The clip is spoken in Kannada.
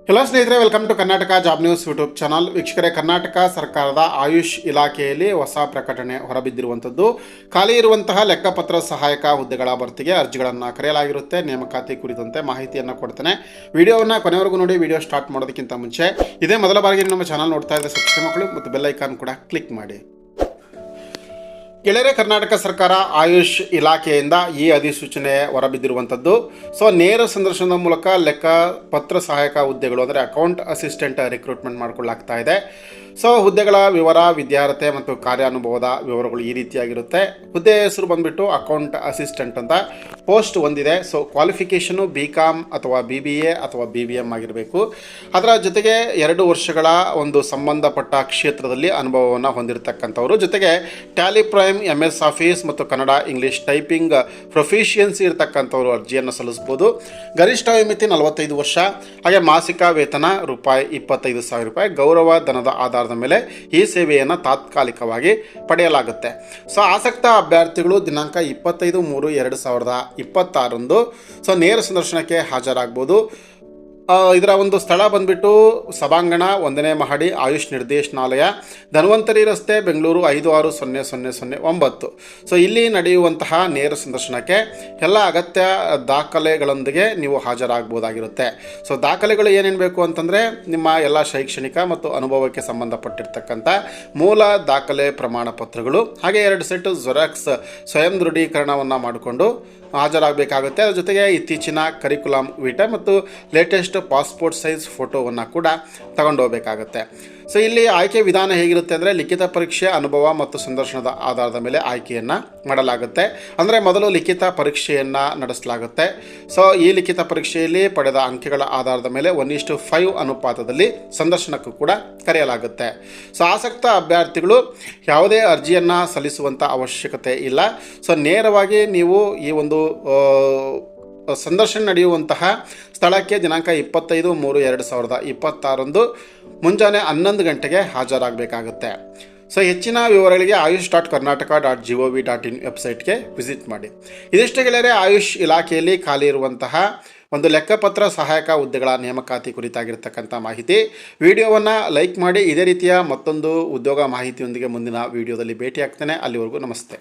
ಹಲೋ ಸ್ನೇಹಿತರೆ, welcome to Karnataka job news YouTube channel. ವೀಕ್ಷಕರೇ, ಕರ್ನಾಟಕ ಸರ್ಕಾರದ ಆಯುಷ್ ಇಲಾಖೆಯಲ್ಲಿ ಹೊಸ ಪ್ರಕಟಣೆ ಹೊರಬಿದ್ದಿರುವಂಥದ್ದು. ಖಾಲಿ ಇರುವಂತಹ ಲೆಕ್ಕಪತ್ರ ಸಹಾಯಕ ಹುದ್ದೆಗಳ ಭರ್ತಿಗೆ ಅರ್ಜಿಗಳನ್ನು ಕರೆಯಲಾಗಿರುತ್ತೆ. ನೇಮಕಾತಿ ಕುರಿತಂತೆ ಮಾಹಿತಿಯನ್ನು ಕೊಡ್ತೇನೆ. ವಿಡಿಯೋವನ್ನು ಕೊನೆವರೆಗೂ ನೋಡಿ. ವಿಡಿಯೋ ಸ್ಟಾರ್ಟ್ ಮಾಡೋದಕ್ಕಿಂತ ಮುಂಚೆ ಇದೇ ಮೊದಲ ಬಾರಿಗೆ ನಮ್ಮ ಚಾನಲ್ ನೋಡ್ತಾ ಇದ್ದರೆ ಸಬ್ಸ್ಕ್ರೈಬ್ ಮಾಡಿ ಮತ್ತು ಬೆಲ್ ಐಕಾನ್ ಕೂಡ ಕ್ಲಿಕ್ ಮಾಡಿ. ಗೆಳೆಯರೆ, ಕರ್ನಾಟಕ ಸರ್ಕಾರ ಆಯುಷ್ ಇಲಾಖೆಯಿಂದ ಈ ಅಧಿಸೂಚನೆ ಹೊರಬಿದ್ದಿರುವಂಥದ್ದು. ನೇರ ಸಂದರ್ಶನದ ಮೂಲಕ ಲೆಕ್ಕಪತ್ರ ಸಹಾಯಕ ಹುದ್ದೆಗಳು ಅಂದರೆ ಅಕೌಂಟ್ ಅಸಿಸ್ಟೆಂಟ್ ರಿಕ್ರೂಟ್ಮೆಂಟ್ ಮಾಡಿಕೊಳ್ಳಲಾಗ್ತಾ ಇದೆ. ಹುದ್ದೆಗಳ ವಿವರ, ವಿದ್ಯಾರ್ಹತೆ ಮತ್ತು ಕಾರ್ಯಾನುಭವದ ವಿವರಗಳು ಈ ರೀತಿಯಾಗಿರುತ್ತೆ. ಹುದ್ದೆ ಹೆಸರು ಬಂದುಬಿಟ್ಟು ಅಕೌಂಟ್ ಅಸಿಸ್ಟೆಂಟ್ ಅಂತ ಪೋಸ್ಟ್ ಹೊಂದಿದೆ. ಕ್ವಾಲಿಫಿಕೇಷನು BCom ಅಥವಾ BBA ಅಥವಾ BBM ಆಗಿರಬೇಕು. ಅದರ ಜೊತೆಗೆ 2 ವರ್ಷಗಳ ಒಂದು ಸಂಬಂಧಪಟ್ಟ ಕ್ಷೇತ್ರದಲ್ಲಿ ಅನುಭವವನ್ನು ಹೊಂದಿರತಕ್ಕಂಥವರು, ಜೊತೆಗೆ ಟ್ಯಾಲಿ ಪ್ರೈಮ್, MS ಆಫೀಸ್ ಮತ್ತು ಕನ್ನಡ ಇಂಗ್ಲೀಷ್ ಟೈಪಿಂಗ್ ಪ್ರೊಫಿಷಿಯನ್ಸಿ ಇರತಕ್ಕಂಥವ್ರು ಅರ್ಜಿಯನ್ನು ಸಲ್ಲಿಸ್ಬೋದು. ಗರಿಷ್ಠ ಮಿತಿ 45 ವರ್ಷ. ಹಾಗೆ ಮಾಸಿಕ ವೇತನ ₹25,000. ಗೌರವ ಧನದ ಆಧಾರದ ಮೇಲೆ ಈ ಸೇವೆಯನ್ನು ತಾತ್ಕಾಲಿಕವಾಗಿ ಪಡೆಯಲಾಗುತ್ತೆ. ಆಸಕ್ತ ಅಭ್ಯರ್ಥಿಗಳು ದಿನಾಂಕ 25/3/2026 ನೇರ ಸಂದರ್ಶನಕ್ಕೆ ಹಾಜರಾಗಬಹುದು. ಇದರ ಒಂದು ಸ್ಥಳ ಬಂದುಬಿಟ್ಟು ಸಭಾಂಗಣ, 1ನೇ ಮಹಡಿ, ಆಯುಷ್ ನಿರ್ದೇಶನಾಲಯ, ಧನ್ವಂತರಿ ರಸ್ತೆ, ಬೆಂಗಳೂರು 5600009. ಇಲ್ಲಿ ನಡೆಯುವಂತಹ ನೇರ ಸಂದರ್ಶನಕ್ಕೆ ಎಲ್ಲ ಅಗತ್ಯ ದಾಖಲೆಗಳೊಂದಿಗೆ ನೀವು ಹಾಜರಾಗಬಹುದಾಗಿರುತ್ತೆ. ದಾಖಲೆಗಳು ಏನೇನು ಬೇಕು ಅಂತಂದರೆ, ನಿಮ್ಮ ಎಲ್ಲ ಶೈಕ್ಷಣಿಕ ಮತ್ತು ಅನುಭವಕ್ಕೆ ಸಂಬಂಧಪಟ್ಟಿರ್ತಕ್ಕಂಥ ಮೂಲ ದಾಖಲೆ ಪ್ರಮಾಣ ಪತ್ರಗಳು, ಹಾಗೆ 2 ಸೆಟ್ ಜೆರಾಕ್ಸ್ ಸ್ವಯಂ ದೃಢೀಕರಣವನ್ನು ಮಾಡಿಕೊಂಡು ಹಾಜರಾಗಬೇಕಾಗುತ್ತೆ. ಅದರ ಜೊತೆಗೆ ಇತ್ತೀಚಿನ ಕರಿಕ್ಯುಲಮ್ ವಿಟಾ ಮತ್ತು ಲೇಟೆಸ್ಟ್ ಪಾಸ್ಪೋರ್ಟ್ ಸೈಜ್ ಫೋಟೋವನ್ನು ಕೂಡ ತಗೊಂಡು ಹೋಗಬೇಕಾಗುತ್ತೆ. ಇಲ್ಲಿ ಆಯ್ಕೆ ವಿಧಾನ ಹೇಗಿರುತ್ತೆ ಅಂದರೆ, ಲಿಖಿತ ಪರೀಕ್ಷೆ, ಅನುಭವ ಮತ್ತು ಸಂದರ್ಶನದ ಆಧಾರದ ಮೇಲೆ ಆಯ್ಕೆಯನ್ನು ಮಾಡಲಾಗುತ್ತೆ. ಅಂದರೆ ಮೊದಲು ಲಿಖಿತ ಪರೀಕ್ಷೆಯನ್ನು ನಡೆಸಲಾಗುತ್ತೆ. ಈ ಲಿಖಿತ ಪರೀಕ್ಷೆಯಲ್ಲಿ ಪಡೆದ ಅಂಕೆಗಳ ಆಧಾರದ ಮೇಲೆ 1:5 ಅನುಪಾತದಲ್ಲಿ ಸಂದರ್ಶನಕ್ಕೂ ಕೂಡ ಕರೆಯಲಾಗುತ್ತೆ. ಆಸಕ್ತ ಅಭ್ಯರ್ಥಿಗಳು ಯಾವುದೇ ಅರ್ಜಿಯನ್ನು ಸಲ್ಲಿಸುವಂಥ ಅವಶ್ಯಕತೆ ಇಲ್ಲ. ನೇರವಾಗಿ ನೀವು ಈ ಒಂದು ಸಂದರ್ಶನ ನಡೆಯುವಂತಹ ಸ್ಥಳಕ್ಕೆ ದಿನಾಂಕ 25/3/2026 ಮುಂಜಾನೆ 11 ಗಂಟೆಗೆ ಹಾಜರಾಗಬೇಕಾಗುತ್ತೆ. ಹೆಚ್ಚಿನ ವಿವರಗಳಿಗೆ ayush.karnataka.gov.in ವೆಬ್ಸೈಟ್ಗೆ ವಿಸಿಟ್ ಮಾಡಿ. ಇದಿಷ್ಟು ಗೆಳೆಯರೆ, ಆಯುಷ್ ಇಲಾಖೆಯಲ್ಲಿ ಖಾಲಿ ಇರುವಂತಹ ಒಂದು ಲೆಕ್ಕಪತ್ರ ಸಹಾಯಕ ಹುದ್ದೆಗಳ ನೇಮಕಾತಿ ಕುರಿತಾಗಿರ್ತಕ್ಕಂಥ ಮಾಹಿತಿ. ವಿಡಿಯೋವನ್ನು ಲೈಕ್ ಮಾಡಿ. ಇದೇ ರೀತಿಯ ಮತ್ತೊಂದು ಉದ್ಯೋಗ ಮಾಹಿತಿಯೊಂದಿಗೆ ಮುಂದಿನ ವಿಡಿಯೋದಲ್ಲಿ ಭೇಟಿ ಆಗ್ತೇನೆ. ಅಲ್ಲಿವರೆಗೂ ನಮಸ್ತೆ.